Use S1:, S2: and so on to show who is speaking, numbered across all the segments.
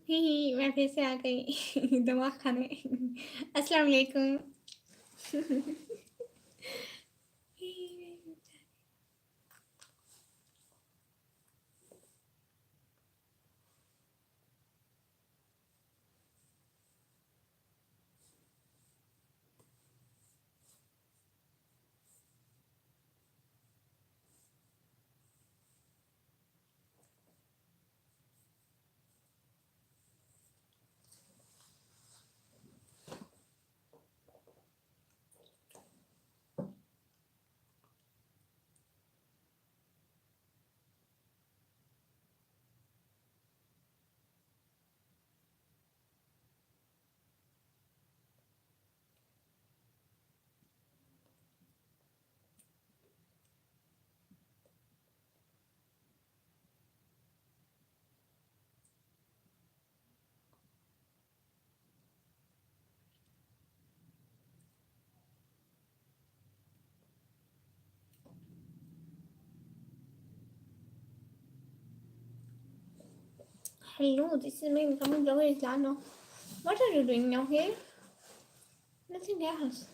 S1: ही मैं फिर से आ गई दिमाग खाने। अस्सलाम वालेकुम। Hello, this is my incoming blogger Islano. What are you doing now here? Nothing else.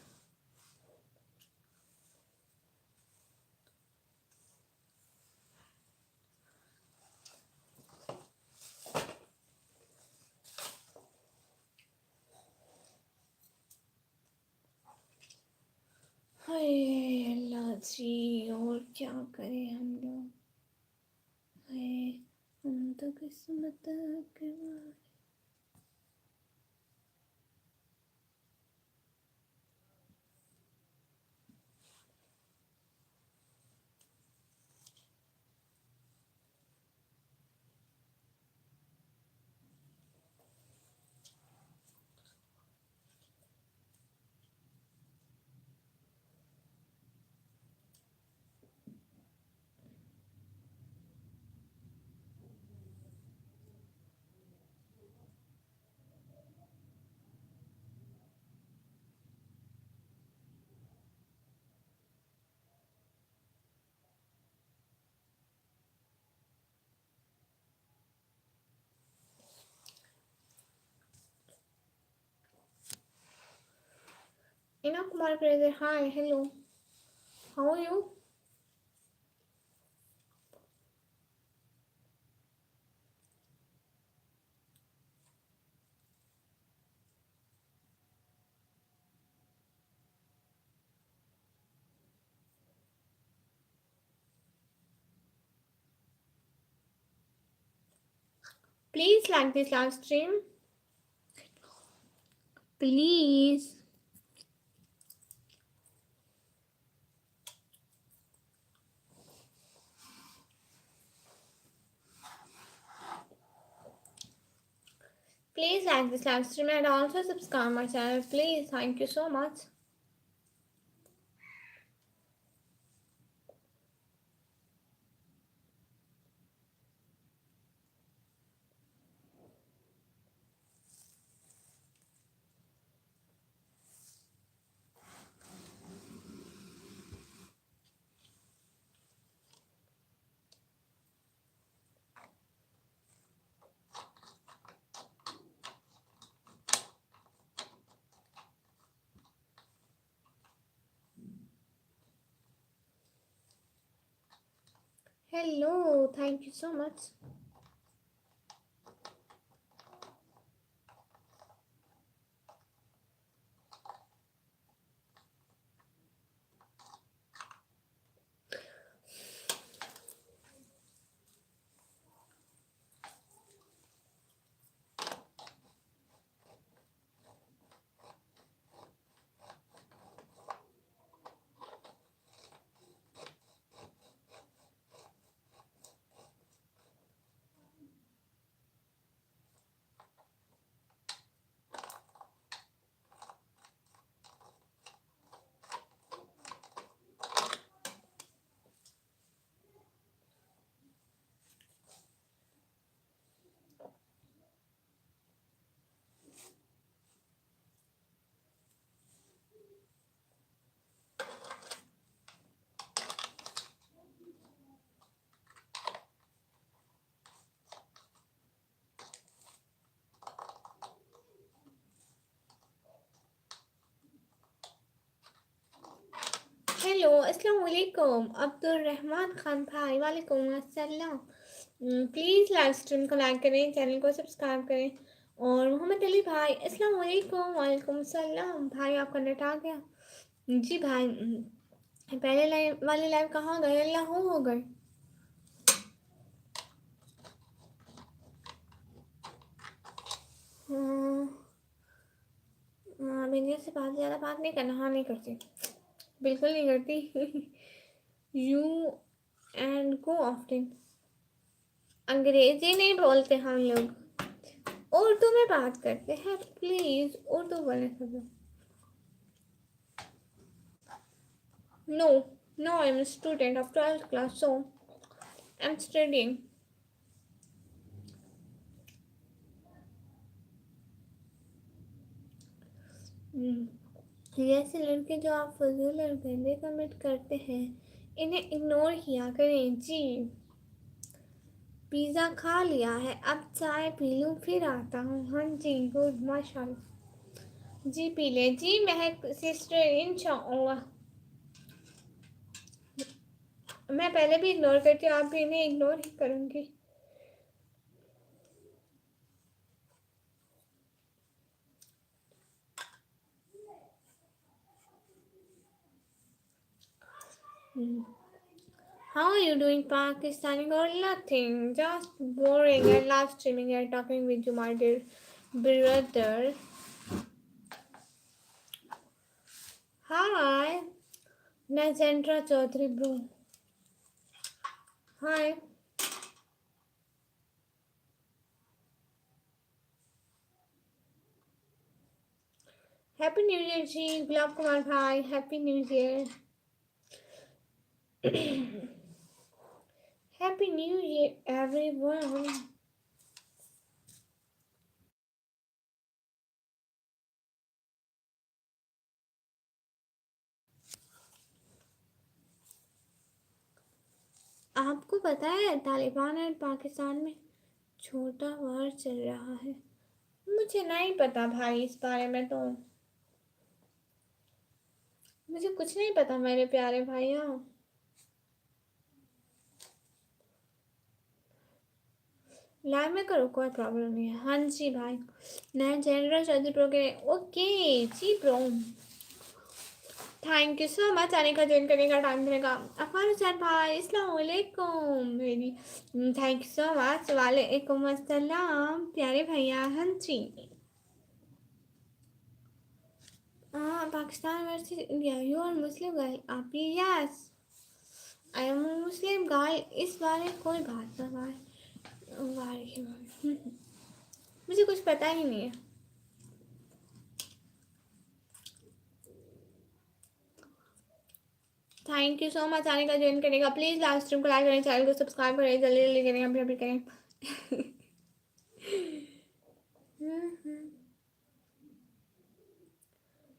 S1: हाय अल्लाह जी, और क्या करें हम लोग। हाय, हम तो किस्मत के मारे। Ina Kumar Fraser, hi, hello. How are you? Please like this live stream. Please. Please like this live stream and also subscribe my channel. Please, thank you so much. Hello, thank you so much. Hello अस्सलाम वालेकुम अब्दुल रहमान खान भाई, वालेकुम अस्सलाम। Please live stream को like करें, channel को subscribe करें। और मोहम्मद अली भाई अस्सलाम वालेकुम, वालेकुम सलाम भाई, आपका नेट आ गया? जी भाई, पहले लाइव वाले लाइव कहाँ गए? अल्लाह हो गए। बिंदिया से बात ज़्यादा बात नहीं करना। हाँ नहीं करती, बिल्कुल नहीं करती। You and go often. अंग्रेजी नहीं बोलते हम लोग, उर्दू में बात करते हैं। प्लीज उर्दू बोले सब लोग। No no, I am student of 12th class, so I am studying. जैसे लड़के जो आप फजूल और गंदे कमेंट करते हैं, इन्हें इग्नोर किया करें। जी, पिज़्ज़ा खा लिया है, अब चाय पी लूँ फिर आता हूँ। हाँ जी, गुड, माशाल्लाह। जी पी ले जी महक सिस्टर, इंशाअल्लाह। मैं पहले भी इग्नोर करती हूँ, आप भी इन्हें इग्नोर ही करूँगी। How are you doing, Pakistani girl? Nothing, just boring and live streaming and talking with you, my dear brother. Hi, Nazendra Chaudhary, bro. Hi. Happy New Year, जी गुलाब कुमार भाई, Happy New Year. Happy New Year, everyone. आपको पता है तालिबान और पाकिस्तान में छोटा वार चल रहा है? मुझे नहीं पता भाई इस बारे में, तो मुझे कुछ नहीं पता मेरे प्यारे भाइयों। लाइव में करो, कोई प्रॉब्लम नहीं है। हाँ जी भाई, नया जनरल चौधरी प्रो के ओके जी pro. Thank you so much आने का, ज्वाइन करने का टाइम देने का। अफान हुसैन भाई अस्सलाम वालेकुम मेरी, थैंक यू सो मच। वालेकुम अस्सलाम प्यारे भैया। हाँ जी, हाँ Pakistan versus India, you are Muslim girl आप? Yes I am Muslim girl. इस बारे कोई बात ना भाई, मुझे कुछ पता ही नहीं है। थैंक यू सो मच आने का, ज्वाइन करने का। प्लीज़ लाइव स्ट्रीम को लाइक करें, चैनल को सब्सक्राइब करें, जल्दी जल्दी करें, अभी अभी करें।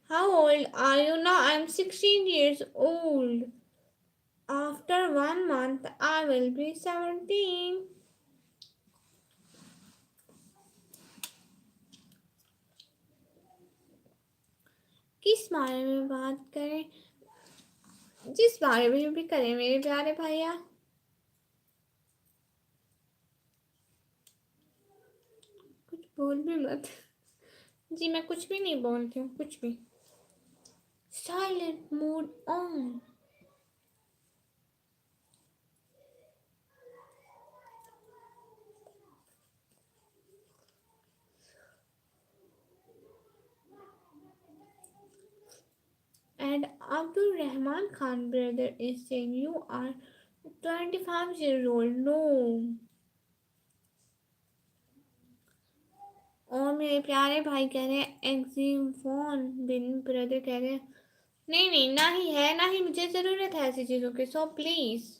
S1: How old are you now? I'm 16 years old. After 1 month, I will be 17. किस बारे में बात करें? जिस बारे में भी करें मेरे प्यारे भैया। कुछ बोल भी मत। जी मैं कुछ भी नहीं बोलती हूँ, कुछ भी। Silent mode on. And Abdul Rahman Khan brother is saying you are 25 years old. No. और मेरे प्यारे भाई कह रहे हैं एग्जीफोन बिन ब्रदर कह रहे हैं नहीं नहीं, ना ही है ना ही मुझे ज़रूरत है ऐसी चीज़ों की। सो प्लीज़,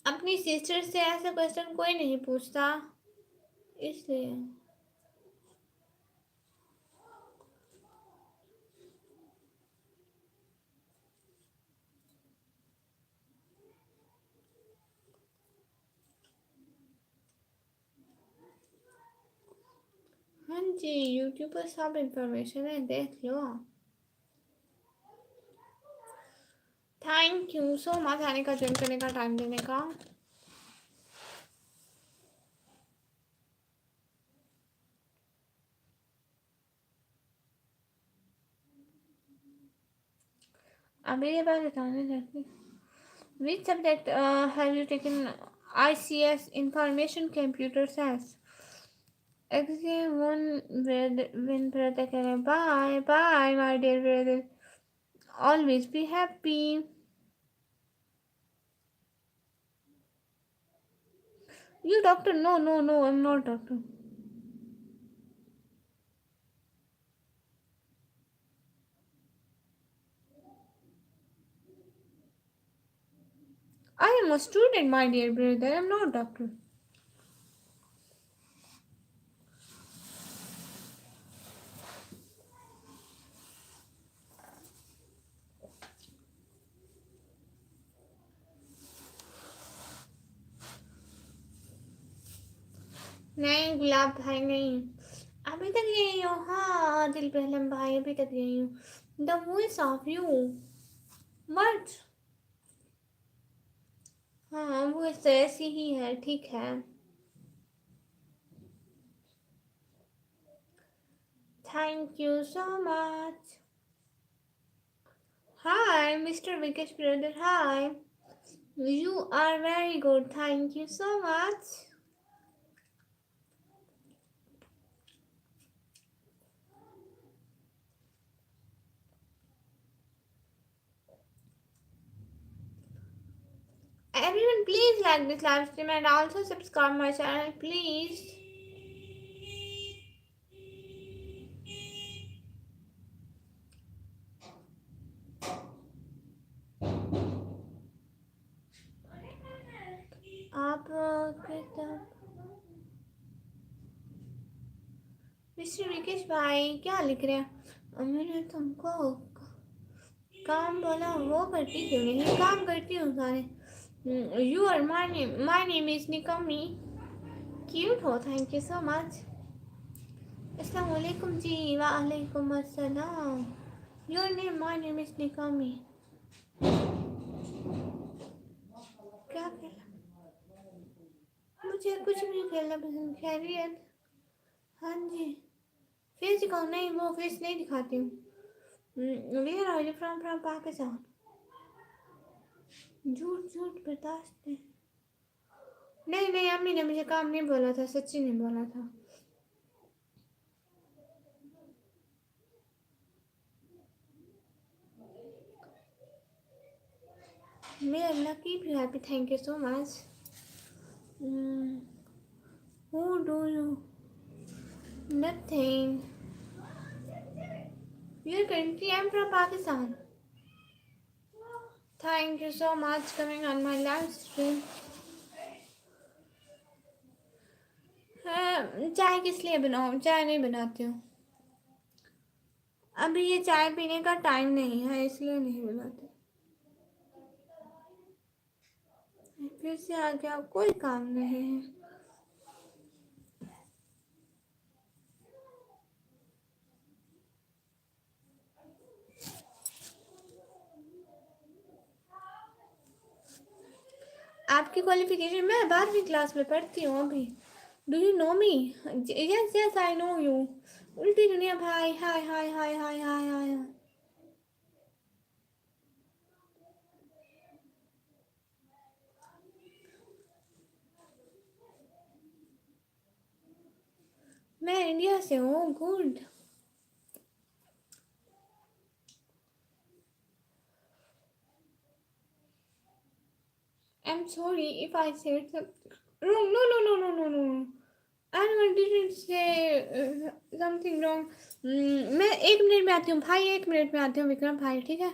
S1: अपनी सिस्टर से ऐसा क्वेश्चन कोई नहीं पूछता, इसलिए। हाँ जी, यूट्यूब पर सब इंफॉर्मेशन है, देख लो। थैंक यू सो मच आने का, ज्वाइन करने का, टाइम देने का। अभी ये बात बताने चाहती, which subject have you taken ICS information computer science? Exam one win brother, bye bye my dear brother, always be happy. You doctor? No, no, no, I'm not doctor. I am a student, my dear brother. I'm not doctor. नहीं गुलाब भाई नहीं, अभी तक यही हो। हाँ दिल पहलम भाई, अभी तक यही हूँ। The voice of you, what? हाँ वो ऐसी ही है, ठीक है। Thank you so much. Hi mister Vikesh brother, hi. You are very good, thank you so much. Everyone please like this live stream and also subscribe my channel please. आप mister Vikesh भाई क्या लिख रहे हैं? मैंने तुमको काम बोला वो करती क्यों नहीं? काम करती हूँ सारे। You are my name is Nikmi, cute हो, थैंक यू सो मच। अस्सलाम वालेकुम जी, वालेकुम अस्सलाम। Your name, my name is Nikmi. क्या खेला? मुझे कुछ भी खेलना पसंद। खैरियत? हाँ जी। फेस दिखाओ। नहीं वो फेस नहीं दिखाती हूँ। Where are you from? From Pakistan. झूठ झूठ बर्दाश्त नहीं। नहीं नहीं, अम्मी ने मुझे काम नहीं बोला था, सच्ची नहीं बोला था। May Allah keep you happy. Thank you so much. Who do you? Nothing. Your country? I'm from Pakistan. Thank you so much coming on my live stream. चाय किस लिए बनाऊँ? चाय नहीं बनाती हूँ। अभी ये चाय पीने का टाइम नहीं है, इसलिए नहीं बनाती। फिर से आ गया, कोई काम नहीं है। आपकी क्वालिफिकेशन? मैं 12वीं क्लास में पढ़ती हूँ अभी। Do you know me? Yes yes I know you. उल्टी दुनिया भाई, हाय हाय हाय हाय हाय हाय। मैं इंडिया से हूँ। Good. I'm sorry if I said something wrong. No, no, no, no, no, no, no. Anyone didn't say something wrong. मैं 1 मिनट में आती हूँ भाई, 1 मिनट में आती हूँ विक्रम भाई, ठीक है?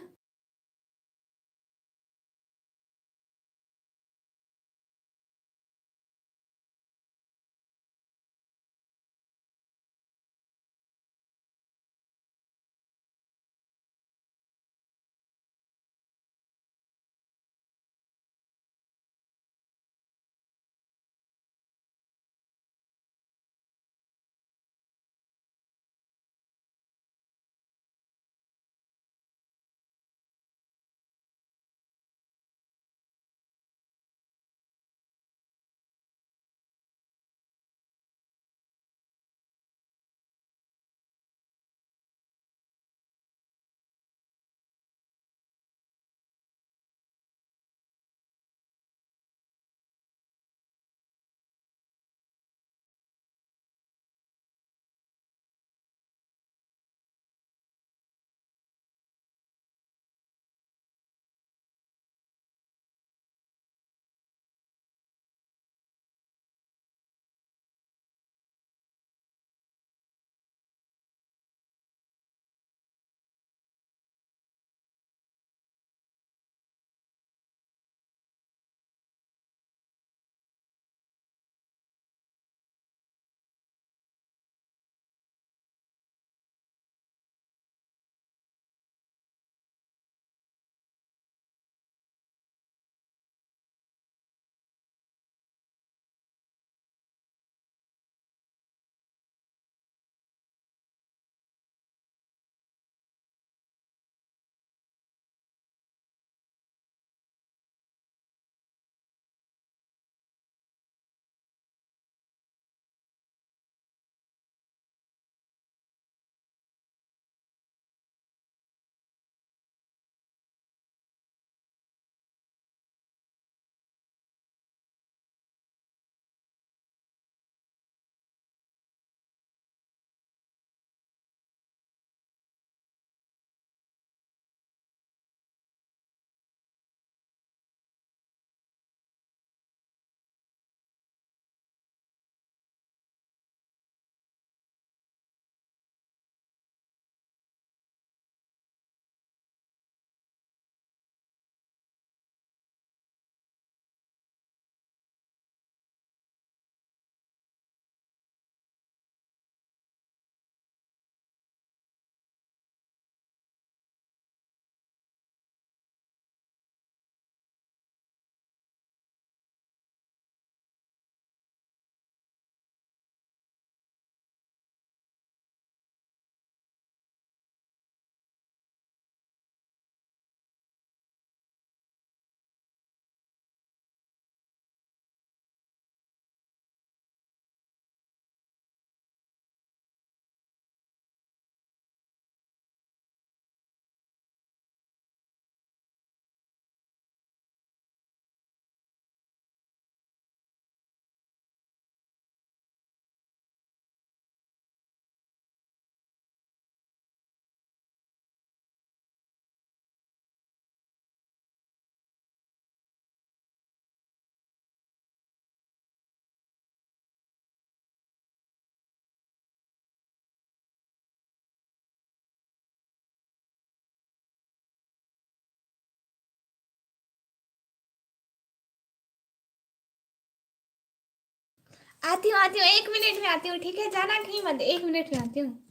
S1: आती हूँ 1 मिनट में आती हूँ, ठीक है, जाना कहीं मत, 1 मिनट में आती हूँ।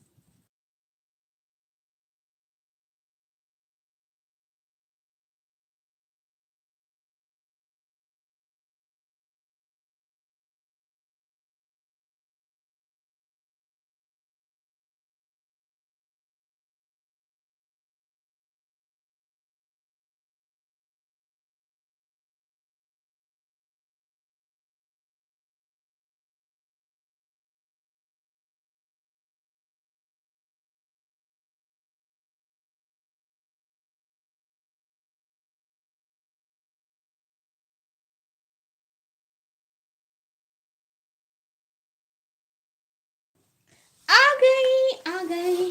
S1: आ गई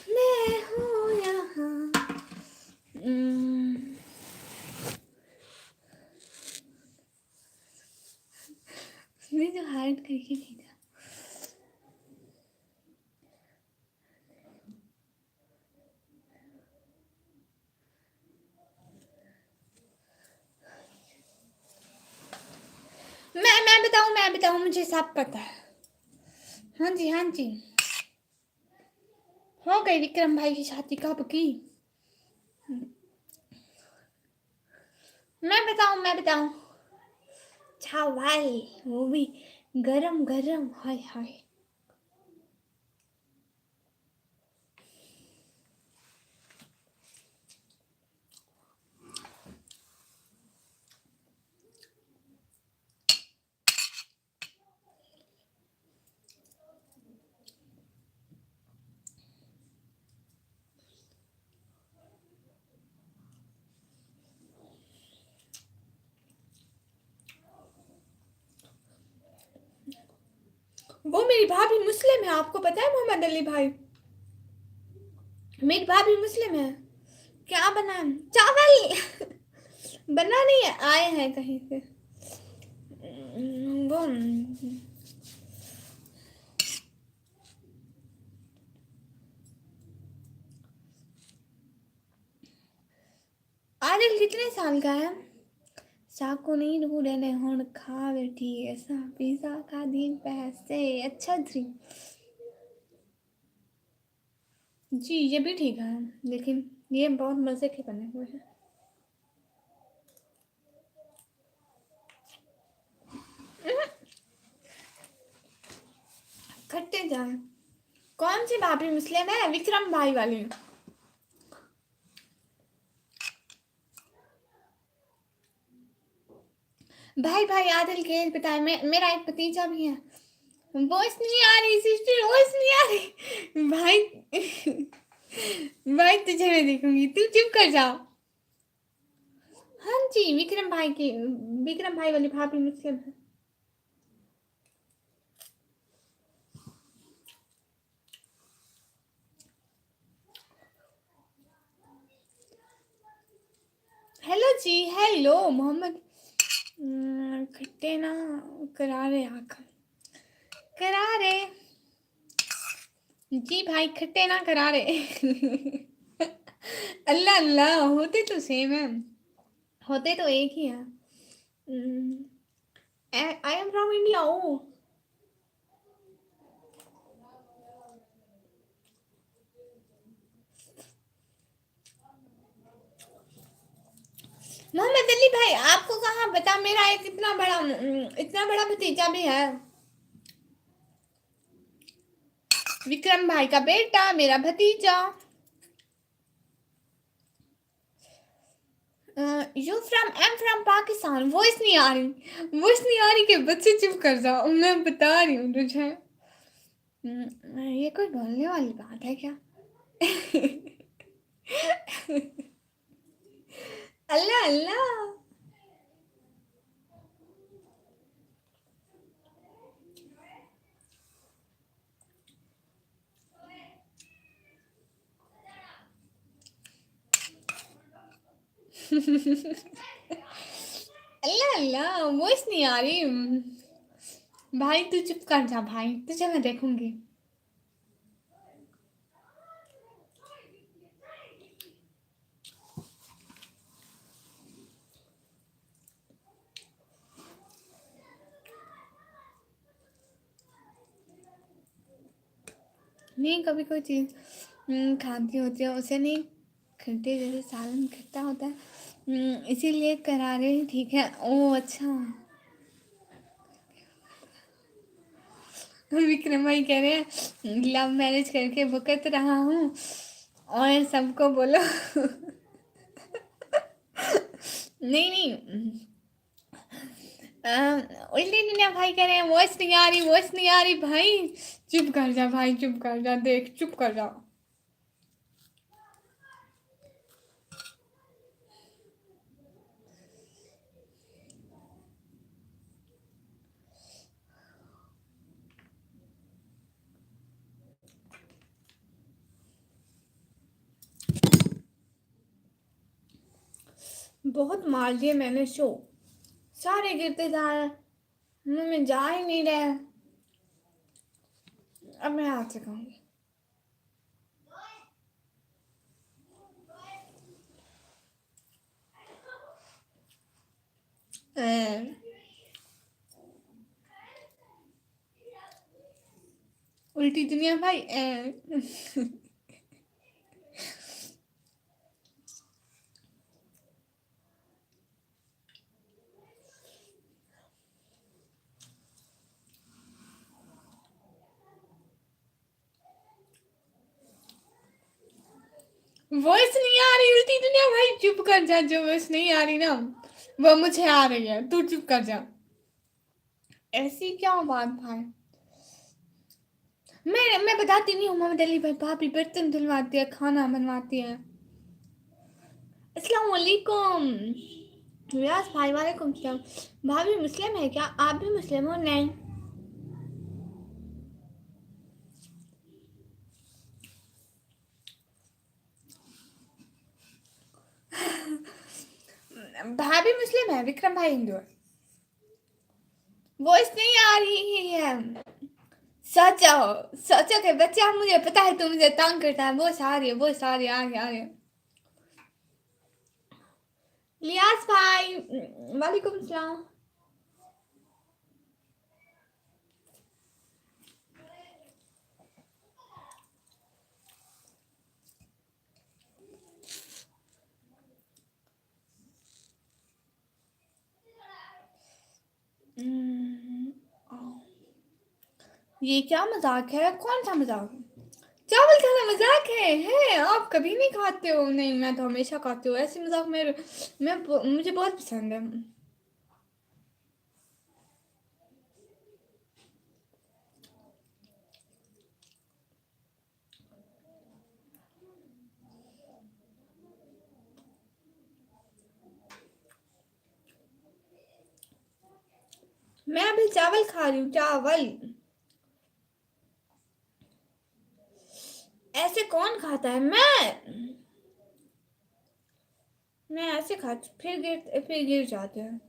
S1: मैं हूँ यहाँ। उसने जो हार्ट करके भेजा। मैं बताऊँ, मुझे सब पता है। हाँ जी हाँ जी, हो गई विक्रम भाई की शादी कब की। मैं बताऊँ चावल, वो भी गरम गरम, हाय हाय। वो मेरी भाभी मुस्लिम है, आपको पता है मोहम्मद अली भाई, मेरी भाभी मुस्लिम है। क्या बना, चावल बना नहीं है, आए हैं कहीं से। वो आदिल कितने साल का है। साको नहीं ढूंढे ने हुण खा बैठी ऐसा पिज्जा का दिन पैसे अच्छा थी। जी ये भी ठीक है, लेकिन ये बहुत मजे के बने हुए हैं। खट्टे जाए। कौन सी भाभी मुस्लिम है, विक्रम भाई वाली। भाई भाई आदिल के बताए, मेरा एक भतीजा भी है। वॉइस नहीं आ रही सिस्टर, वॉइस नहीं आ रही भाई। भाई तुझे मैं देखूंगी, तू चुप कर जा। हाँ जी, विक्रम भाई वाली भाभी मुस्लिम है। हेलो जी, हेलो मोहम्मद। खट्टे ना करारे आकर करारे। जी भाई खट्टे ना करारे। अल्लाह अल्लाह, होते तो सेम है, होते तो एक ही है। I am from India. Oh Mohammad Ali भाई, आपको कहाँ पता, मेरा एक इतना बड़ा भतीजा भी है। विक्रम भाई का बेटा, मेरा भतीजा। You from am from Pakistan. Voice नहीं आ रही, वॉइस नहीं आ रही, के बच्चे चुप कर जाओ, मैं बता रही हूँ तुझे। ये कोई बोलने वाली बात है क्या। अल्लाह अल्लाह। अल्लाह अल्लाह, वॉइस नहीं आ रही। भाई तू चुप कर जा भाई, तुझे मैं देखूंगी। नहीं कभी कोई चीज़ खाती होती है उसे नहीं खट्टे, जैसे सालन खट्टा होता है, इसीलिए करारे ही ठीक है। ओह अच्छा। विक्रम भाई कह रहे हैं लव मैरिज करके भुगत रहा हूँ और सबको बोलो। नहीं नहीं, उल्टी दुनिया भाई कह रहे हैं वॉइस नहीं आ रही, वॉइस नहीं आ रही। भाई चुप कर जा भाई, चुप कर जा, देख चुप कर जा। बहुत मार दिए मैंने शो, सारे गिरते जा रहे हैं, मुंह में जा ही नहीं रहे। अब मैं हाथ से खाऊंगी। उल्टी दुनिया भाई वॉइस नहीं आ रही उल्टी दुनिया भाई, चुप कर जा। जो वॉइस नहीं आ रही ना वो मुझे आ रही है, तू चुप कर जा। ऐसी क्या बात भाई। मैं बताती नहीं हूँ मोहम्मद अली भाई, भाभी बर्तन धुलवाती है, खाना बनवाती है। अस्सलाम वालेकुम व्यास भाई, वालेकुम सलाम। भाभी मुस्लिम है क्या? आप भी मुस्लिम हो? नहीं। भाभी मुस्लिम है, विक्रम भाई हिंदू है। वॉइस नहीं आ रही है। सोचो, सोचो के बच्चा, मुझे पता है तू मुझे तंग करता है। वो सारी है, वो सारी आ गया, आ गया। लियास भाई वालेकुम सलाम। ये क्या मजाक है? कौन सा मजाक? चावल खाना मजाक है? आप कभी नहीं खाते हो? नहीं, मैं तो हमेशा खाती हूँ ऐसे मजाक। मेरे मुझे बहुत पसंद है। मैं अभी चावल खा रही हूँ, चावल। ऐसे कौन खाता है? मैं ऐसे खाती, फिर गिर जाते हैं।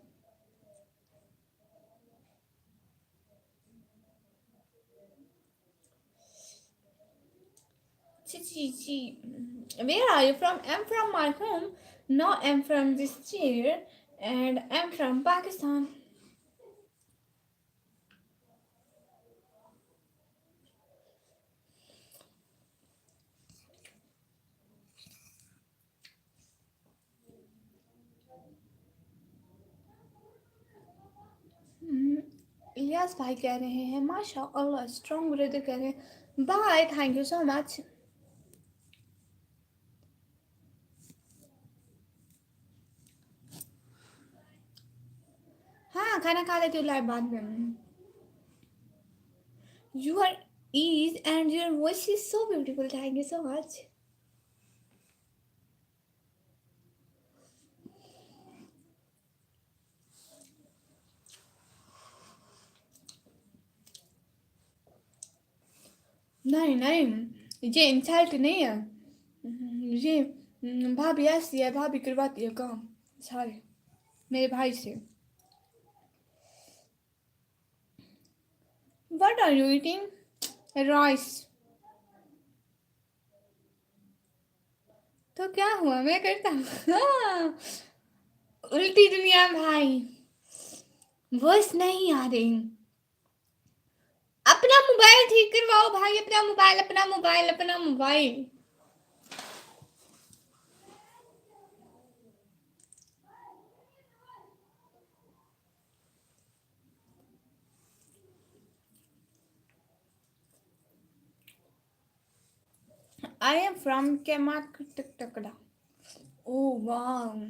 S1: Chi. Where are you from? I'm from my home. No, I'm from this chair, and I'm from Pakistan. Ilyas भाई कह रहे हैं माशाअल्लाह स्ट्रॉन्ग ब्रदर कह रहे हैं bye, thank you so much. हाँ खाना खा लेती हूँ लाइव बाद में। You are ease and your voice is so beautiful, thank you so much. नहीं नहीं, ये इंसल्ट नहीं है। ये भाभी ऐसी है, भाभी करवाती है काम सारे मेरे भाई से। What are you eating? Rice. तो क्या हुआ, मैं करता हूँ। हाँ, उल्टी दुनिया भाई, वॉइस नहीं आ रही। अपना मोबाइल ठीक करवाओ भाई, अपना मोबाइल, अपना मोबाइल, अपना mobile. I am from Kemaktaktakada. Oh wow.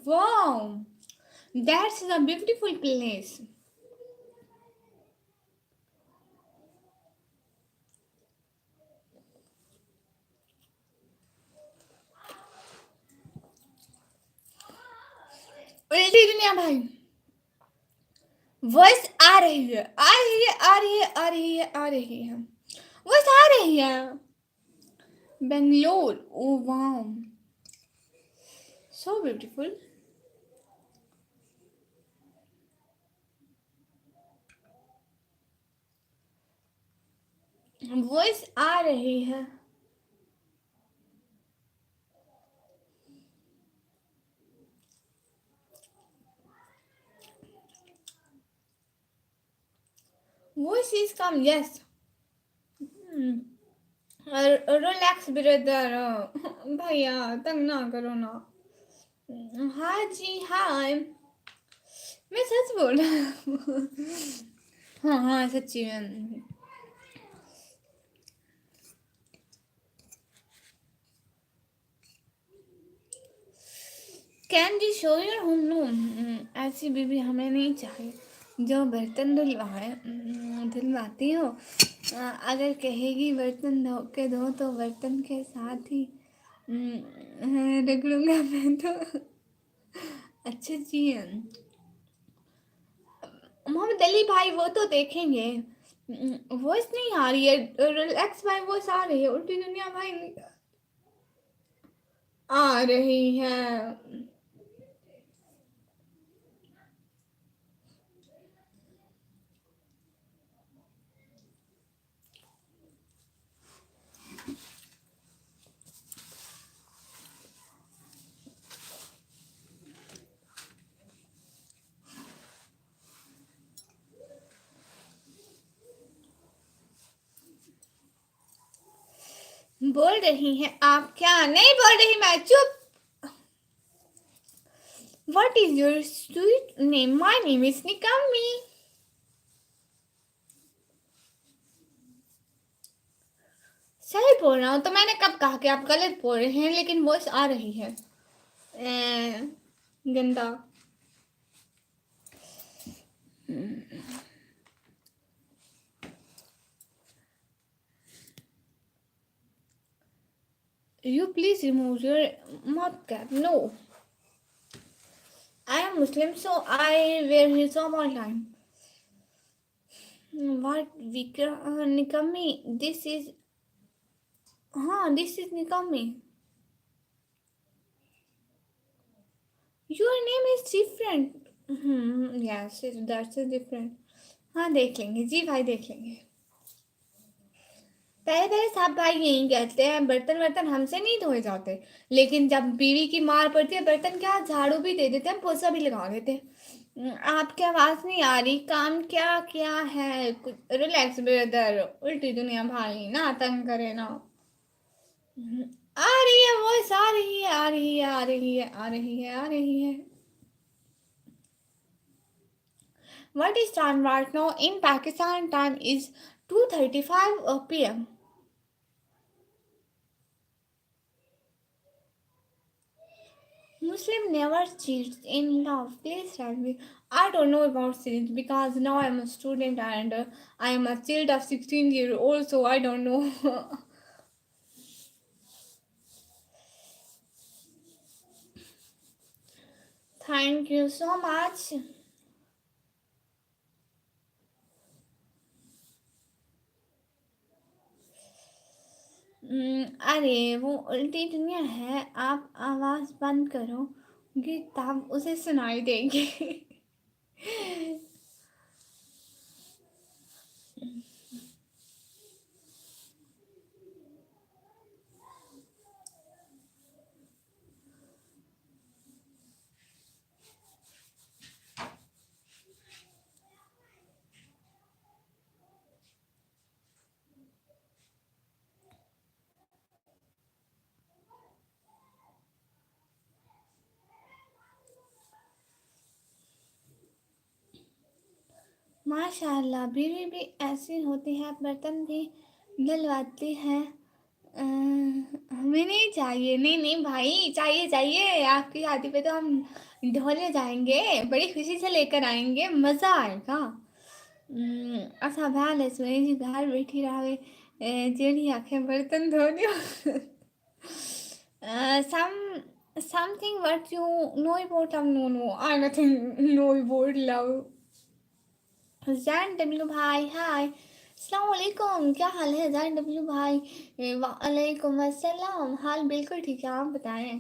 S1: Wow. That's a beautiful place. उल्टी दुनिया भाई। वॉइस आ रही है, आ रही है, आ रही है, आ रही है, आ रही है। वॉइस आ रही है। Bangalore. Oh wow. So beautiful. Voice आ रही है। Voice is come, yes. Relax brother. भैया तंग ना करो ना। हाँ जी हाँ, मैं सच बोल रहा हूँ। हाँ हाँ सच्ची में। Can G show your home? No, ऐसी बीवी हमें नहीं चाहिए जो बर्तन धुलवाती हो। अगर कहेगी बर्तन धो के दो तो बर्तन के साथ ही रख लूँगा मैं तो। अच्छा जी। मोहम्मद अली भाई वो तो देखेंगे। वॉइस नहीं आ रही है। रिलैक्स भाई वॉइस आ रही है। उल्टी दुनिया भाई आ रही है। बोल रही हैं आप? क्या नहीं बोल रही मैं, चुप। What is your sweet name? My name is Nikami. सही बोल रहा हूँ तो मैंने कब कहा कि आप गलत बोल रहे हैं, लेकिन वॉइस आ रही है। गंदा। You please remove your mouth cap. No, I am Muslim, so I wear hijab all time. What Nikami? This is this is Nikami. Your name is different. Yes, that's different. हाँ देख लेंगे जी भाई, देख लेंगे। पहले पहले सब भाई यही कहते हैं, बर्तन वर्तन हमसे नहीं धोए जाते, लेकिन जब बीवी की मार पड़ती है बर्तन क्या झाड़ू भी दे देते हैं, पोछा भी लगा देते हैं। आपकी आवाज नहीं आ रही, काम क्या क्या है? कुछ रिलैक्स ब्रदर। उल्टी दुनिया भाई ना तंग करे ना। आ रही है वॉइस, आ रही है, आ रही है, आ रही है, आ रही है, आ रही है। What is time right now in Pakistan? Time is 2:35 p.m. Muslim never cheats in love. Please tell me. I don't know about cheats because now I'm a student and I am a child of 16-year-old, so I don't know. Thank you so much. अरे वो उल्टी दुनिया है, आप आवाज़ बंद करोगे तब उसे सुनाई देगी। माशाल्लाह, बीवी भी ऐसी होती है, बर्तन भी धुलवाती है। हमें नहीं चाहिए, नहीं नहीं भाई, चाहिए चाहिए, आपकी शादी पे तो हम ढोले जाएंगे, बड़ी खुशी से लेकर आएंगे, मज़ा आएगा। असा भैन है सुनी जी घर बैठी रहे, जेड़ी आखे बर्तन धोने। some something what you know about love? No, no, I nothing know about love. Jain W भाई हाय, अस्सलाम वालेकुम, क्या हाल है जैन डब्ल्यू भाई? वालेकुम अस्सलाम, हाल बिल्कुल ठीक है, आप बताएं।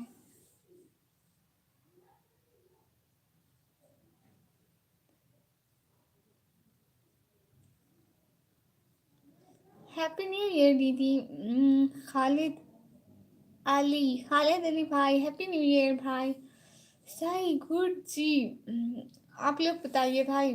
S1: हैप्पी न्यू ईयर दीदी। खालिद खालिद अली भाई, हैप्पी न्यू ईयर भाई। सही गुड जी। आप लोग बताइए भाई।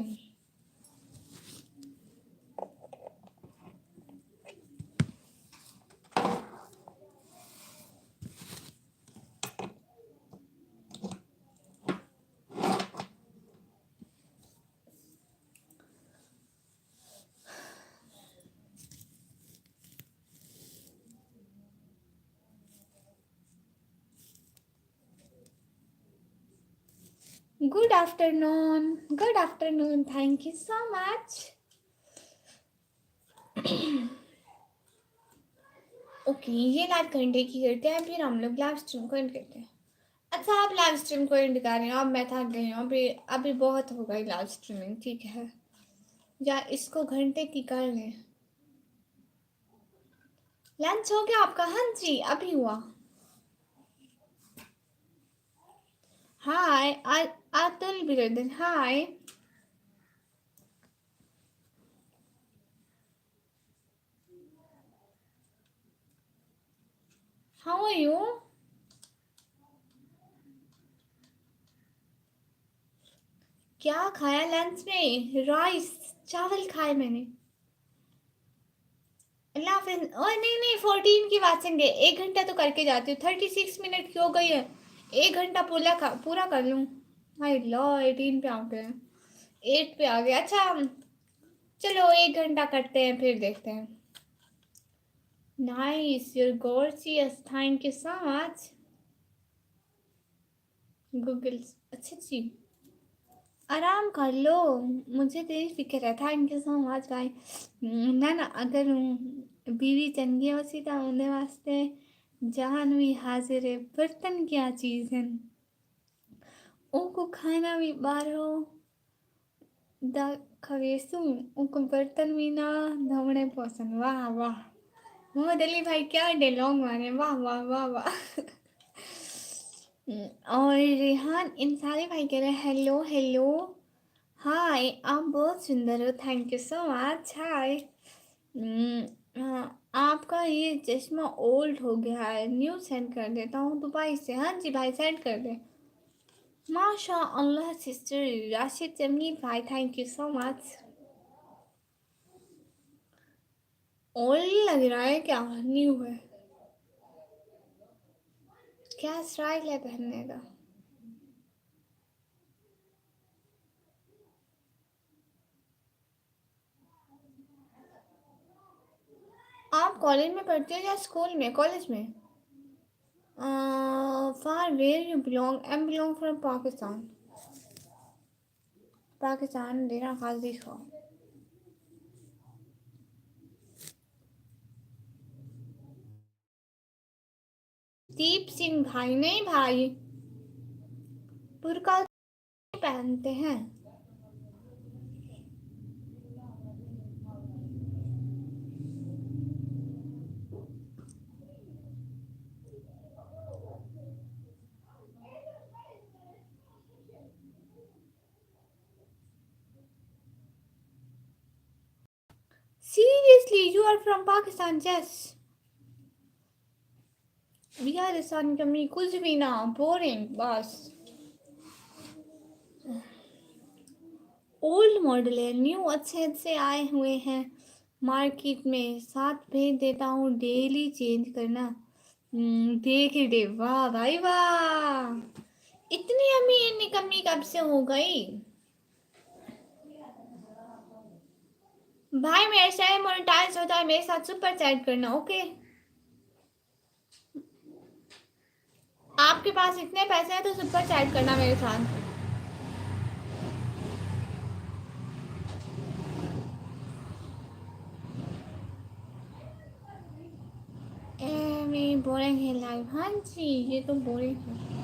S1: Good afternoon, thank you so much. Okay, ये लाइव घंटे की करते हैं, फिर हम लोग लाइव स्ट्रीम को एंड करते हैं। अच्छा, आप लाइव स्ट्रीम को एंड कर रहे हो, अब मैं थक गई हूँ, अभी अभी बहुत हो गई लाइव स्ट्रीमिंग, ठीक है, या इसको घंटे की कर लें। लंच हो गया आपका? हाँ जी, अभी हुआ। हाय अतुल बिरदन, हाय, हाउ आर यू? क्या खाया लंच में? राइस चावल खाए मैंने। अल्लाह हाफिज। और नहीं नहीं, 14 की बात सुन गए, 1 घंटा तो करके जाती हूँ, 36 मिनट की हो गई है, 1 घंटा पूरा कर लूँ। हाय लो, 18 पे आ गए, 8 पे आ गए। अच्छा चलो 1 घंटा करते हैं, फिर देखते हैं। Nice, you're gorgeous, thank you so much Google. अच्छा जी, आराम कर लो, मुझे तेरी फिक्र है, थैंक यू सो मच भाई। ना अगर बीवी चंगी होती तो उन्हें वास्ते जान भी हाजिर है, बर्तन क्या चीज़ है, उनको खाना भी बारो दा खवेसू, उनको बर्तन भी ना धोने पसंद। वाह वाह, मोहम्मद अली भाई क्या डायलॉग मारे, वाह वाह वाह वाह। और रेहान इंसारी भाई कह रहे हैं हेलो हेलो, हाय, आप बहुत सुंदर हो, थैंक यू सो मच, हाय। आपका ये चश्मा ओल्ड हो गया है, न्यू सेंड कर देता हूँ दुबई से। हाँ जी भाई, सेंड कर दे। माशा अल्लाह सिस्टर राशिद जमील भाई, thank you so much. Old लग रहा है क्या, न्यू है? क्या स्टाइल है पहनने का? आप कॉलेज में पढ़ते हो या स्कूल में? कॉलेज में। For where you belong? I am belong from Pakistan. Pakistan Dera Ghazi Khan. Deep Singh भाई, नहीं भाई, बुर्का पहनते हैं। Seriously, you are from Pakistan? Yes, Bihar स्थान कमी कुछ भी ना, बोरिंग बस। ओल्ड मॉडल है, न्यू अच्छे अच्छे आए हुए हैं मार्केट में, साथ भेज देता हूँ, डेली चेंज करना। देख दे, वाह भाई वाह, इतनी अम्मी निकम्मी कब से हो गई? भाई मेरे से मोनेटाइज होता है, मेरे साथ सुपर चैट करना, ओके। आपके पास इतने पैसे हैं तो सुपर चैट करना मेरे साथ। मेरी बोरिंग है लाइफ, हाँ जी ये तो बोरिंग है।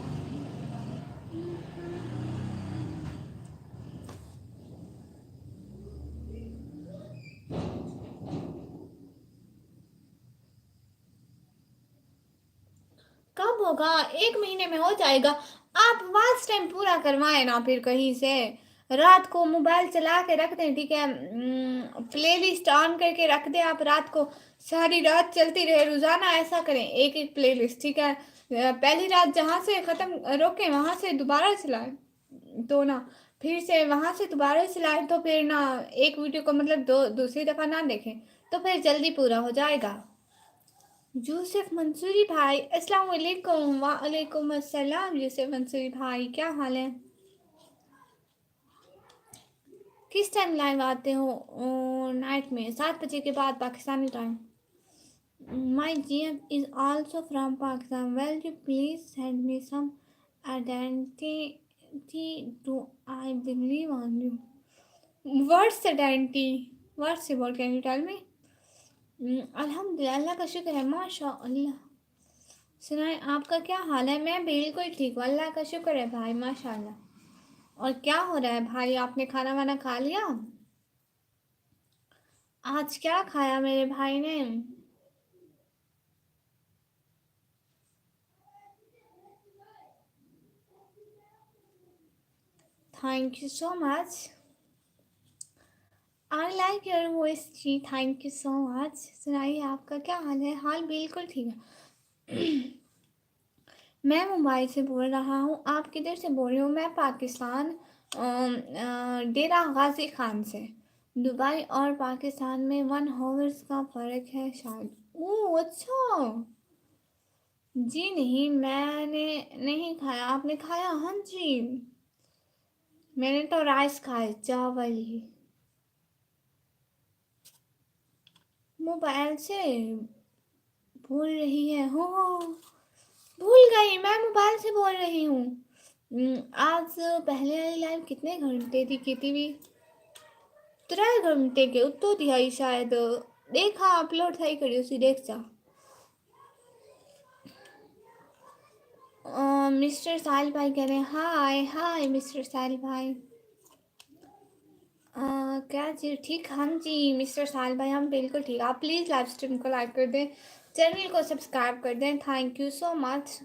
S1: कब होगा? 1 महीने में हो जाएगा। आप वाच टाइम पूरा करवाएं ना फिर कहीं से। रात को मोबाइल चला के रख दें, ठीक है, प्लेलिस्ट ऑन करके रख दें आप रात को। सारी रात चलती रहे, रोजाना ऐसा करें, एक एक प्लेलिस्ट, ठीक है। पहली रात जहाँ से खत्म रोके वहां से दोबारा चलाएं तो ना, फिर से वहां से दोबारा चलाएं तो फिर ना, एक वीडियो को मतलब दूसरी दफा ना देखें तो फिर जल्दी पूरा हो जाएगा। यूसुफ मंसूरी भाई, अस्सलाम वालेकुम। वालेकुम अस्सलाम यूसुफ मंसूरी भाई, क्या हाल है? किस टाइम लाइव आते हो? नाइट में 7 बजे के बाद Pakistani time. My GM is also from Pakistan, will you please send me some identity too I believe on you. What's identity? What's about, can you tell me? अल्हम्दुलिल्लाह, अल्लाह का शुक्र है, माशा अल्लाह। सुनाए आपका क्या हाल है? मैं बिल्कुल ठीक हूँ, अल्लाह का शुक्र है भाई, माशाल्लाह। और क्या हो रहा है भाई, आपने खाना वाना खा लिया? आज क्या खाया मेरे भाई ने? Thank you so much. I like your voice जी, थैंक यू सो मच। सुनाइए आपका क्या हाल है? हाल बिल्कुल ठीक है। मैं मुंबई से बोल रहा हूँ, आप किधर से बोल रहे हो? मैं पाकिस्तान, डेरा गाजी खान से। दुबई और पाकिस्तान में 1 आवर्स का फ़र्क है शायद। ओह अच्छा। जी नहीं, मैंने नहीं खाया, आपने खाया? हाँ जी, मैंने तो राइस खाए, चावल ही। मोबाइल से बोल रही है हो? भूल गई, मैं मोबाइल से बोल रही हूँ। आज पहले वाली लाइव कितने घंटे की थी? 3 घंटे के उत्तो दिहाई शायद। देखा अपलोड થઈ કર્યું છે, देख जा। मिस्टर साहिल भाई कह रहे हैं हाय हाय मिस्टर साहिल भाई। क्या जी ठीक? हाँ जी मिस्टर साहिल भाई, हम बिल्कुल ठीक। आप प्लीज़ लाइव स्ट्रीम को लाइक कर दें, चैनल को सब्सक्राइब कर दें, थैंक यू सो मच।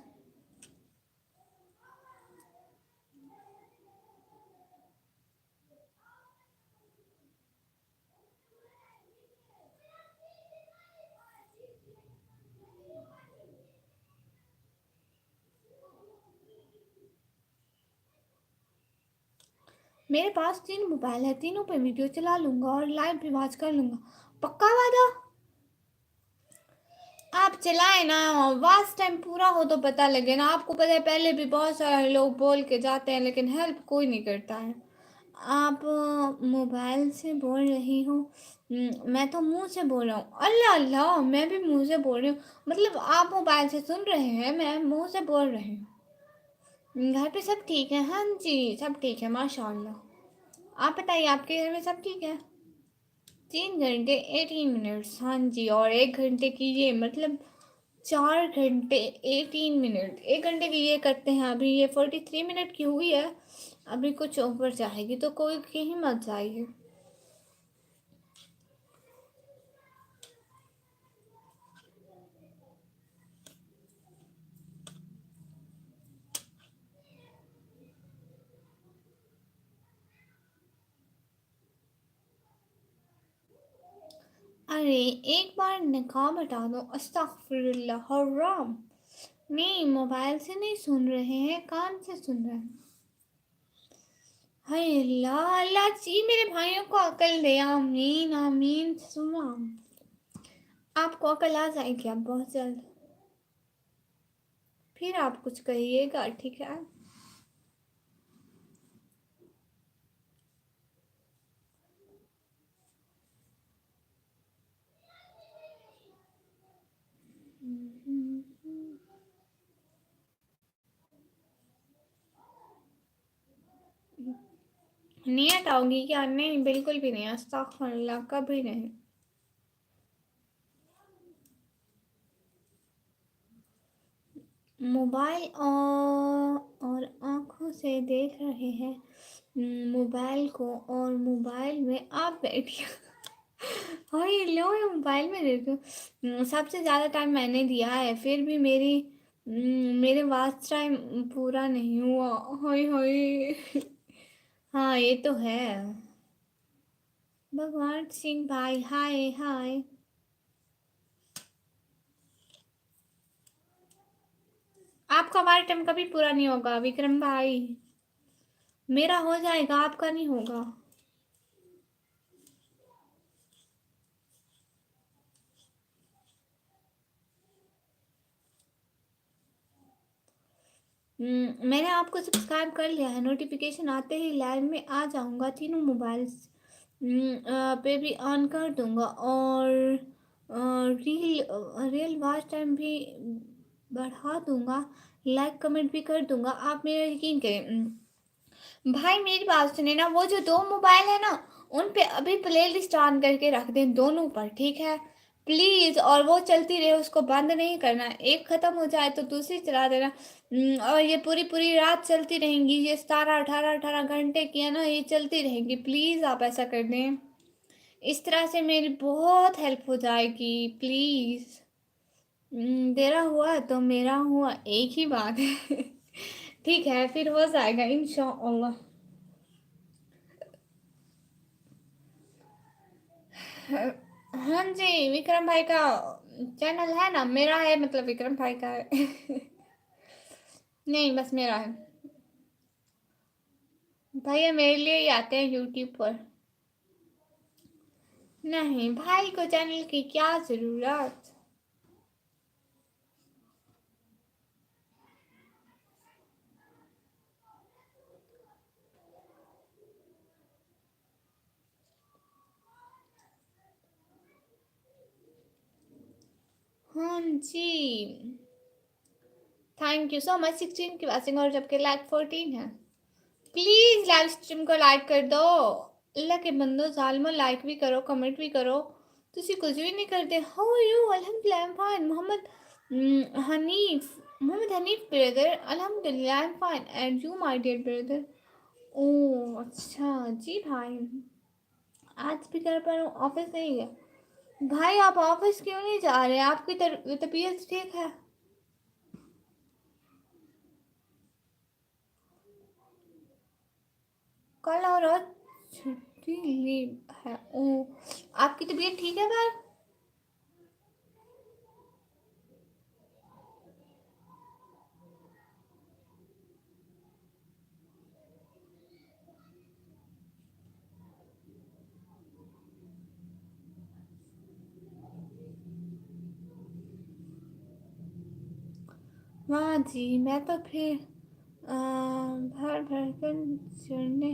S1: मेरे पास 3 मोबाइल है, तीनों पे वीडियो चला लूँगा और लाइव भी वॉच कर लूँगा, पक्का वादा? आप चलाए ना, वास्ट टाइम पूरा हो तो पता लगे ना। आपको पता है पहले भी बहुत सारे लोग बोल के जाते हैं लेकिन हेल्प कोई नहीं करता है। आप मोबाइल से बोल रही हो? मैं तो मुंह से बोल रहा हूँ। अल्लाह अल्लाह, मैं भी मुंह से बोल रही हूँ, मतलब आप मोबाइल से सुन रहे हैं, मैं मुंह से बोल रही हूँ। घर पे सब ठीक है? हाँ जी सब ठीक है माशाल्लाह। आप बताइए आपके घर में सब ठीक है? 3 घंटे 18 मिनट्स, हाँ जी, और 1 घंटे की ये मतलब 4 घंटे 18 मिनट। 1 घंटे की ये करते हैं, अभी ये 43 मिनट की हुई है, अभी कुछ ऊपर जाएगी तो कोई की ही मत जाइए। अरे एक बार निकाह हटा दो, अस्तगफिरुल्लाह हराम। नहीं मोबाइल से नहीं सुन रहे हैं, कान से सुन रहे हैं। हाय अल्लाह, अल्लाह जी मेरे भाइयों को अकल दे, आमीन आमीन सुमा। आपको अकल आ जाएगी अब बहुत जल्द, फिर आप कुछ कहिएगा, ठीक है? नहीं हटाओगी क्या? नहीं, बिल्कुल भी नहीं, अस्तगफुरुल्लाह, कभी नहीं। मोबाइल और आँखों से देख रहे हैं मोबाइल को, और मोबाइल में आप बैठी हाँ, ये लो, ये मोबाइल में देखो। सबसे ज़्यादा टाइम मैंने दिया है, फिर भी मेरे वाच टाइम पूरा नहीं हुआ। हाय हाय हाँ, ये तो है। भगवान सिंह भाई, हाय हाय। आपका वाच टाइम कभी पूरा नहीं होगा विक्रम भाई। मेरा हो जाएगा, आपका नहीं होगा। मैंने आपको सब्सक्राइब कर लिया है, नोटिफिकेशन आते ही लाइन में आ जाऊंगा, तीनों मोबाइल्स पे भी ऑन कर दूंगा, और रील वॉच टाइम भी बढ़ा दूंगा, लाइक कमेंट भी कर दूंगा, आप मेरा यकीन करें। भाई मेरी बात सुने ना, वो जो दो मोबाइल है ना, उन पे अभी प्ले लिस्ट ऑन करके रख दें दोनों पर, ठीक है प्लीज, और वो चलती रहे, उसको बंद नहीं करना, एक खत्म हो जाए तो दूसरी चला देना। और ये पूरी पूरी रात चलती रहेंगी, ये 17 18 18 घंटे की है ना, ये चलती रहेंगी, प्लीज आप ऐसा कर दें, इस तरह से मेरी बहुत हेल्प हो जाएगी, प्लीज। तेरा हुआ तो मेरा हुआ, एक ही बात है ठीक है, फिर हो जाएगा इंशाअल्लाह। हाँ जी, विक्रम भाई का चैनल है ना, मेरा है, मतलब विक्रम भाई का है नहीं, बस मेरा है। भैया मेरे लिए ही आते हैं यूट्यूब पर। नहीं, भाई को चैनल की क्या जरूरत। हाँ जी, थैंक यू सो मच 16 की वाचिंग, और जबकि लाइक 14 है। प्लीज लाइव स्ट्रीम को लाइक कर दो, अल्लाह के बंदो जालिमो, लाइक भी करो, कमेंट भी करो, तुसी कुछ भी नहीं करते। How are you? अल्हम्दुलिल्लाह I am fine. Mohammad Hanif brother, अल्हम्दुलिल्लाह I am fine, and you my dear brother. Oh अच्छा जी भाई, आज भी घर पर हूँ, ऑफिस नहीं गया। भाई आप ऑफिस क्यों नहीं जा रहे? आपकी तबीयत ठीक है? कल और आज छुट्टी लीव है। ओह, आपकी तबीयत ठीक है भाई? हाँ जी, मैं तो फिर भर भर कर चढ़ने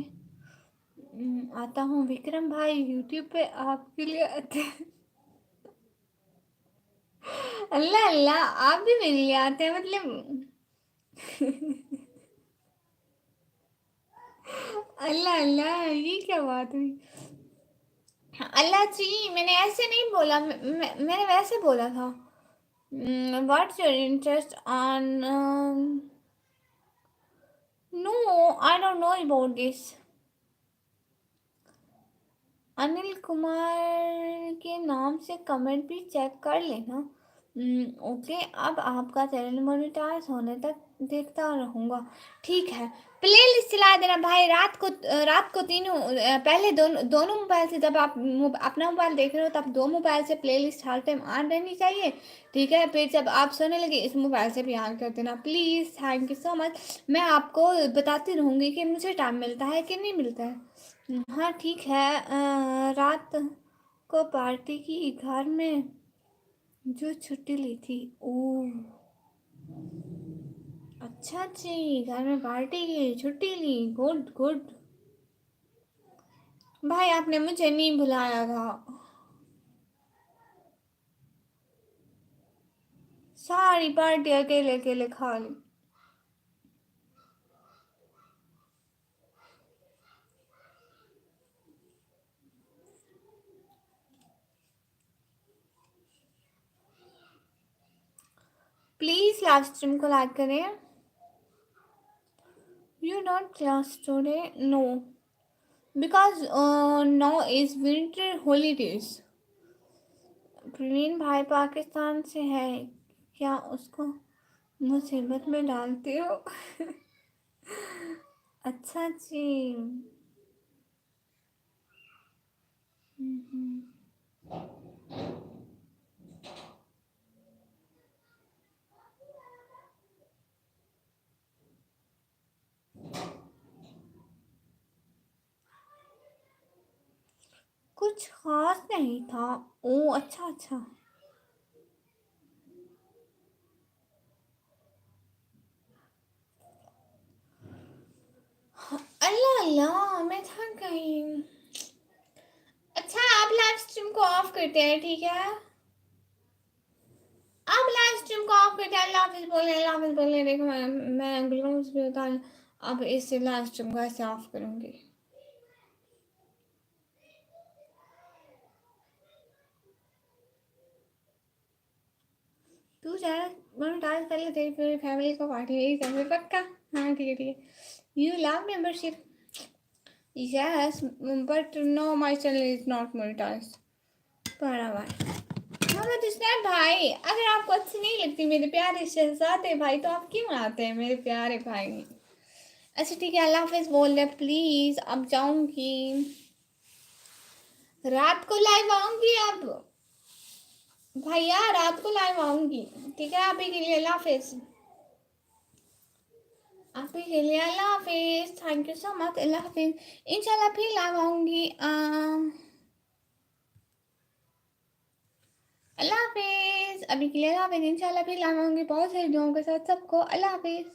S1: आता हूँ विक्रम भाई, यूट्यूब पे आपके लिए आते हैं। अल्लाह अल्लाह, आप भी मेरे लिए आते हैं मतलब अल्लाह अल्लाह, ये क्या बात हुई? अल्लाह जी, मैंने ऐसे नहीं बोला, मैंने वैसे बोला था। What's your interest on no, I don't know about this. Anil Kumar के नाम से कमेंट भी चेक कर लेना। ओके, अब आपका चैनल मोनेटाइज होने तक देखता रहूँगा, ठीक है। प्ले लिस्ट चला देना भाई, रात को तीनों पहले दोनों दोनों मोबाइल से, जब आप अपना मोबाइल देख रहे हो तब दो मोबाइल से play list her time on रहनी चाहिए, ठीक है। फिर जब आप सोने लगे इस मोबाइल से भी ऑन कर देना please, thank you so much. मैं आपको बताती रहूँगी कि मुझे टाइम मिलता है कि नहीं मिलता है। हाँ ठीक है। रात को पार्टी की घर में जो छुट्टी ली थी। ओह अच्छा जी, घर में पार्टी की छुट्टी ली, गुड गुड। भाई आपने मुझे नहीं बुलाया था, सारी पार्टी अकेले अकेले खा ली। प्लीज़ लाइव स्ट्रीम को लाइक करें. You not class today? No, because now is winter holidays. Praveen भाई पाकिस्तान से है, क्या उसको मुसीबत में डालते हो? अच्छा जी. कुछ खास नहीं था. ओ अच्छा अच्छा. अल्लाह अल्लाह, मैं थक गई. अच्छा, आप लाइव स्ट्रीम को ऑफ करते हैं, ठीक है? आप लाइव स्ट्रीम को ऑफ करते हैं. अल्लाह हाफिज बोले, अल्लाह हाफिज बोले. देखो मैं ग्लूम्स भी होता है. अब इससे लाइव स्ट्रीम को ऐसे ऑफ करूँगी. तू ज़रा मोनेटाइज कर ले, तेरी पूरी फैमिली को पार्टी यही समझ. पक्का? हाँ ठीक है ठीक है. You love membership? Yes, but no my channel is not monetized. बराबर. मोहम्मद इस्लाम भाई, अगर आपको अच्छी नहीं लगती मेरे प्यारे शहजादे भाई, तो आप क्यों आते हैं मेरे प्यारे भाई? अच्छा ठीक है, अल्लाह हाफिज बोल रहे. प्लीज़ अब जाऊँगी, रात को लाइव आऊँगी. अब भैया रात को लाइव आऊँगी, ठीक है? अभी के लिए अल्लाह हाफिज. अभी के लिए अल्लाह हाफिज. Thank you so much. अल्लाह हाफिज. इंशाल्लाह फिर लाइव आऊँगी. अल्लाह हाफिज. अभी के लिए अल्लाह हाफिज. इंशाल्लाह फिर लाइव आऊँगी बहुत सारी दुआओं के साथ. सबको अल्लाह हाफिज.